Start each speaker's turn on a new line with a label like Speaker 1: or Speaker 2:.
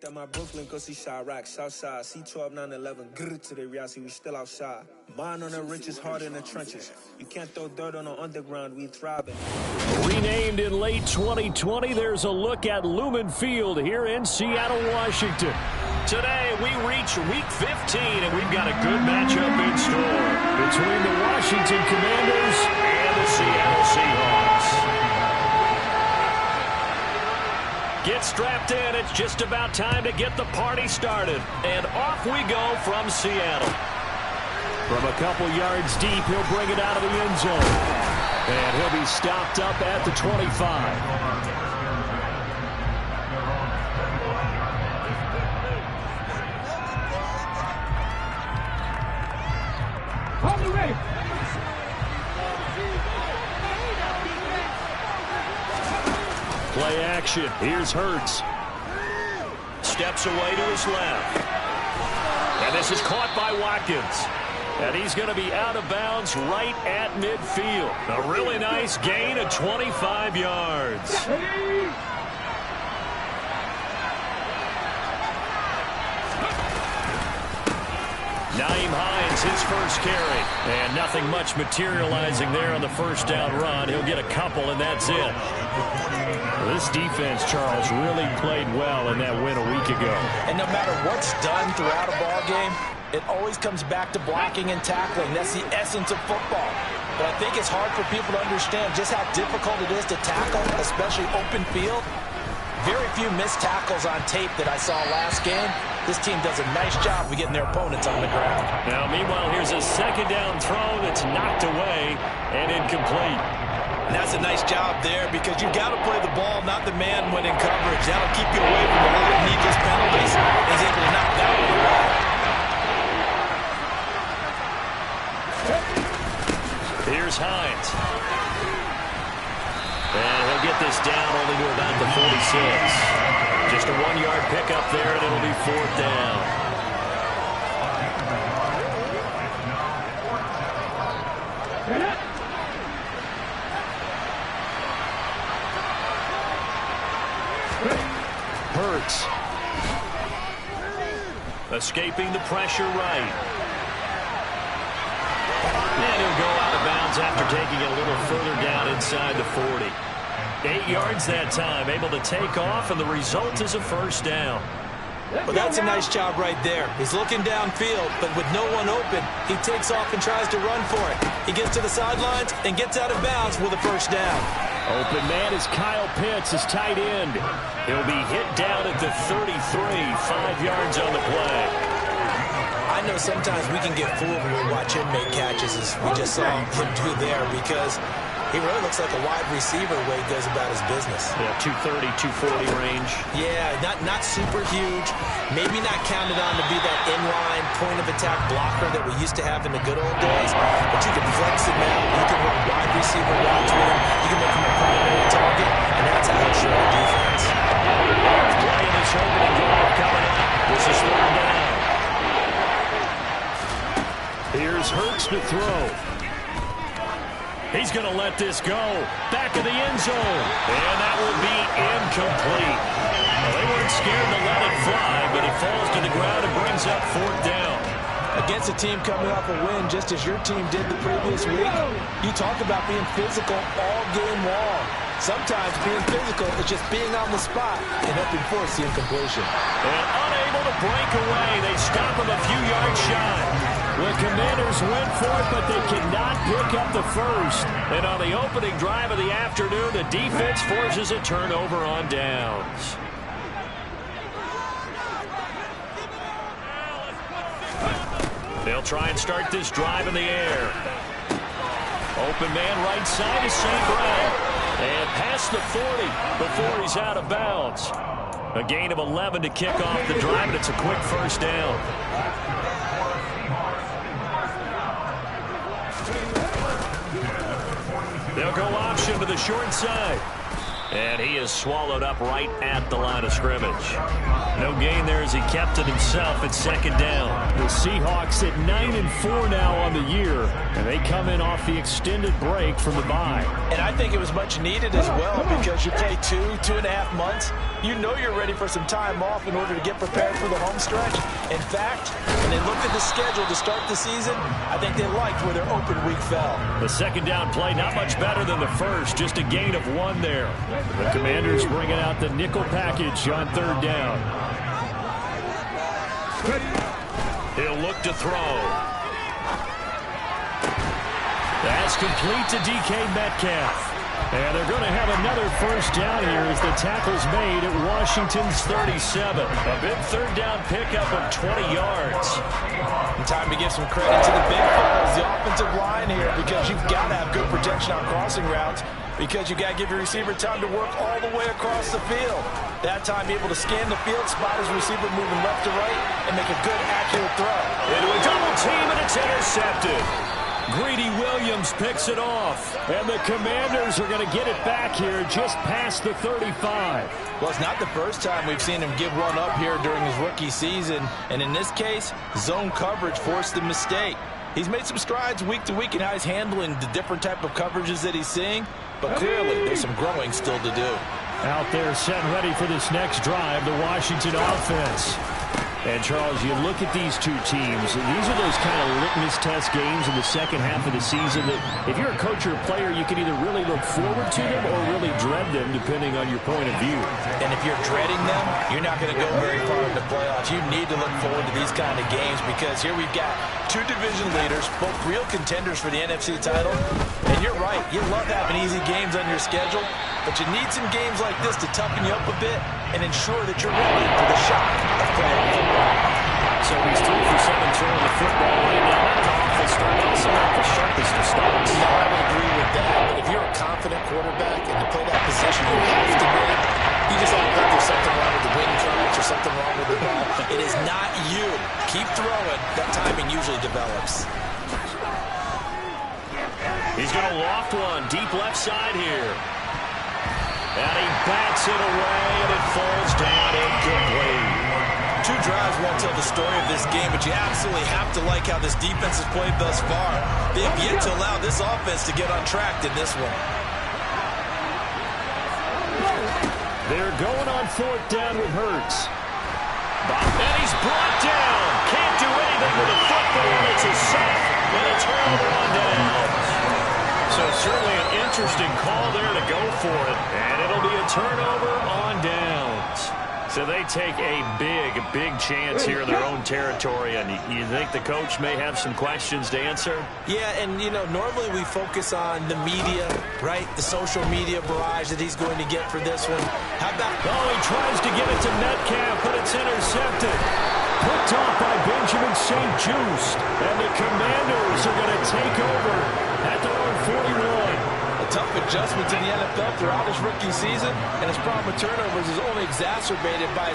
Speaker 1: at my Brooklyn, go see Chirac, Southside, C12, 911, grrr to the Riasi, we still outside. Mine on the riches, hard in the trenches. You can't throw dirt on the underground, we thriving.
Speaker 2: Renamed in late 2020, there's a look at Lumen Field here in Seattle, Washington. Today, we reach Week 15, and we've got a good matchup in store between the Washington Commanders and the Seattle Seahawks. Get strapped in. It's just about time to get the party started. And off we go from Seattle. From a couple yards deep, he'll bring it out of the end zone. And he'll be stopped up at the 25. Play action. Here's Hurts. Steps away to his left. And this is caught by Watkins. And he's going to be out of bounds right at midfield. A really nice gain of 25 yards. Nyheim Hines, his first carry. And nothing much materializing there on the first down run. He'll get a couple, and that's it. This defense, Charles, really played well in that win a week ago.
Speaker 3: And no matter what's done throughout a ball game, it always comes back to blocking and tackling. That's the essence of football. But I think it's hard for people to understand just how difficult it is to tackle, especially open field. Very few missed tackles on tape that I saw last game. This team does a nice job of getting their opponents on the ground.
Speaker 2: Now, meanwhile, here's a second down throw that's knocked away and incomplete.
Speaker 3: And that's a nice job there because you've got to play the ball, not the man when in coverage. That'll keep you away from a lot of needless penalties. He's able to knock that one away.
Speaker 2: Here's Hines. And he'll get this down only to about the 46. Just a 1-yard pickup there, and it'll be 4th down. Hurts. Escaping the pressure right. And he'll go out of bounds after taking it a little further down inside the 40. 8 yards that time, able to take off, and the result is a first down.
Speaker 3: Well, that's a nice job right there. He's looking downfield, but with no one open, he takes off and tries to run for it. He gets to the sidelines and gets out of bounds with a first down.
Speaker 2: Open man is Kyle Pitts, his tight end. He'll be hit down at the 33, 5 yards on the play.
Speaker 3: I know sometimes we can get fooled when we watch him make catches, as we just saw him do there, because he really looks like a wide receiver the way he goes about his business.
Speaker 2: Yeah, 230, 240 range.
Speaker 3: Yeah, not super huge. Maybe not counted on to be that inline point-of-attack blocker that we used to have in the good old days. But you can flex him out. You can run wide receiver routes with him. You can make him a primary target. And that's how you show our defense.
Speaker 2: Playing this opening drive coming up. This is 3rd down. Here's Hurts to throw. He's going to let this go. Back of the end zone. And that will be incomplete. Well, they weren't scared to let it fly, but it falls to the ground and brings up 4th down.
Speaker 3: Against a team coming off a win, just as your team did the previous week, you talk about being physical all game long. Sometimes being physical is just being on the spot and helping force the incompletion.
Speaker 2: And unable to break away, they stop him a few yards shy. The Commanders went for it, but they cannot pick up the first. And on the opening drive of the afternoon, the defense forces a turnover on downs. They'll try and start this drive in the air. Open man right side is St. Brown. And past the 40 before he's out of bounds. A gain of 11 to kick off the drive, and it's a quick first down. They'll go option to the short side. And he is swallowed up right at the line of scrimmage. No gain there as he kept it himself at second down. The Seahawks at 9-4 now on the year, and they come in off the extended break from the bye.
Speaker 3: And I think it was much needed as well because you play 2.5 months. You know you're ready for some time off in order to get prepared for the home stretch. In fact, when they looked at the schedule to start the season, I think they liked where their open week fell.
Speaker 2: The second down play not much better than the first, just a gain of 1 there. The Commanders bringing out the nickel package on third down. He'll look to throw. That's complete to DK Metcalf. And they're going to have another first down here as the tackle's made at Washington's 37. A big third down pickup of 20 yards.
Speaker 3: And time to give some credit to the big fellas, the offensive line here, because you've got to have good protection on crossing routes, because you've got to give your receiver time to work all the way across the field. That time able to scan the field, spot his receiver moving left to right, and make a good, accurate throw.
Speaker 2: Into a double team, and it's intercepted. Greedy Williams picks it off, and the Commanders are going to get it back here just past the 35.
Speaker 3: Well, it's not the first time we've seen him give one up here during his rookie season, and in this case, zone coverage forced the mistake. He's made some strides week to week in how he's handling the different type of coverages that he's seeing, but clearly there's some growing still to do.
Speaker 2: Out there set ready for this next drive, the Washington offense. And, Charles, you look at these two teams, and these are those kind of litmus test games in the second half of the season that if you're a coach or a player, you can either really look forward to them or really dread them, depending on your point of view.
Speaker 3: And if you're dreading them, you're not going to go very far in the playoffs. You need to look forward to these kind of games because here we've got two division leaders, both real contenders for the NFC title. And you're right, you love having easy games on your schedule, but you need some games like this to toughen you up a bit and ensure that you're ready for the shock of playing football.
Speaker 2: So he's 3 for 7 throwing the football right now. Not an awful start, also not the sharpest of starts.
Speaker 4: No, I would agree with that. But if you're a confident quarterback and you play that position, you have to win. You just don't think there's something wrong with the wind currents or something wrong with the ball.
Speaker 3: It is not you. Keep throwing. That timing usually develops.
Speaker 2: He's going to loft one deep left side here. And he bats it away, and it falls down incomplete.
Speaker 3: 2 drives won't tell the story of this game, but you absolutely have to like how this defense has played thus far. They have yet to allow this offense to get untracked in this one.
Speaker 2: They're going on 4th down with Hurts. And he's brought down. Can't do anything with the football. It's a sack, and a turnover on downs. So certainly an interesting call there to go for it, and it'll be a turnover on downs. So they take a big chance here in their own territory, and you think the coach may have some questions to answer?
Speaker 3: Yeah, and, you know, normally we focus on the media, right? The social media barrage that he's going to get for this one. How about...
Speaker 2: Oh, he tries to give it to Metcalf, but it's intercepted. Picked off by Benjamin St. Juste, and the Commanders are going to take over at their own 41.
Speaker 3: Tough adjustment to the NFL throughout his rookie season, and his problem with turnovers is only exacerbated by his